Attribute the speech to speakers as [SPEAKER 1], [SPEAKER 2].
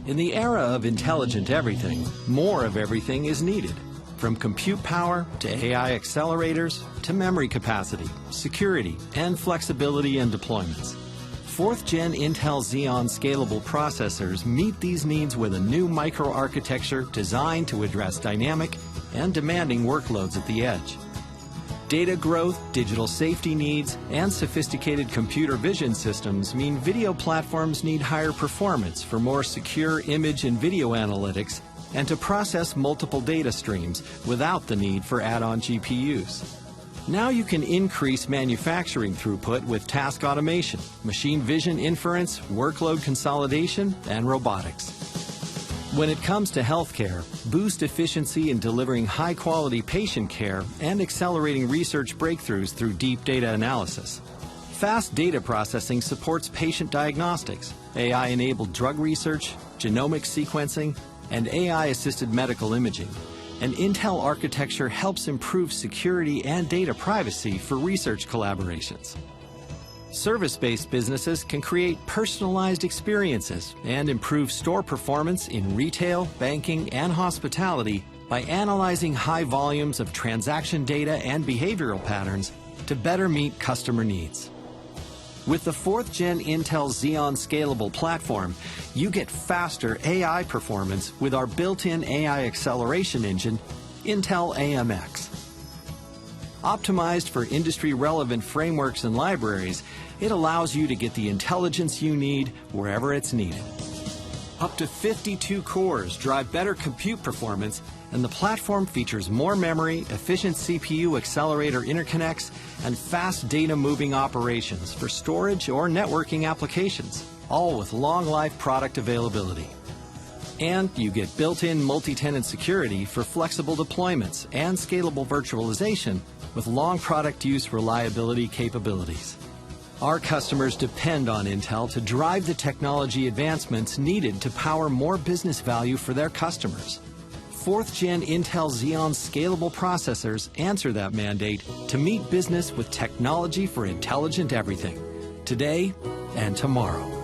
[SPEAKER 1] In the era of intelligent everything, more of everything is needed. From compute power to AI accelerators to memory capacity, security, and flexibility in deployments. 4th Gen Intel Xeon Scalable processors meet these needs with a new microarchitecture designed to address dynamic and demanding workloads at the edge. Data growth, digital safety needs, and sophisticated computer vision systems mean video platforms need higher performance for more secure image and video analytics and to process multiple data streams without the need for add-on GPUs. Now you can increase manufacturing throughput with task automation, machine vision inference, workload consolidation, and robotics. When it comes to healthcare, boost efficiency in delivering high-quality patient care and accelerating research breakthroughs through deep data analysis. Fast data processing supports patient diagnostics, AI-enabled drug research, genomic sequencing, and AI-assisted medical imaging. And Intel architecture helps improve security and data privacy for research collaborations. Service-based businesses can create personalized experiences and improve store performance in retail, banking, and hospitality by analyzing high volumes of transaction data and behavioral patterns to better meet customer needs. With the 4th Gen Intel Xeon Scalable platform, you get faster AI performance with our built-in AI acceleration engine, Intel AMX. Optimized for industry-relevant frameworks and libraries, it allows you to get the intelligence you need wherever it's needed. Up to 52 cores drive better compute performance, and the platform features more memory, efficient CPU accelerator interconnects, and fast data-moving operations for storage or networking applications, all with long-life product availability. And you get built-in multi-tenant security for flexible deployments and scalable virtualization with long product use reliability capabilities. Our customers depend on Intel to drive the technology advancements needed to power more business value for their customers. 4th Gen Intel Xeon Scalable processors answer that mandate to meet business with technology for intelligent everything, today and tomorrow.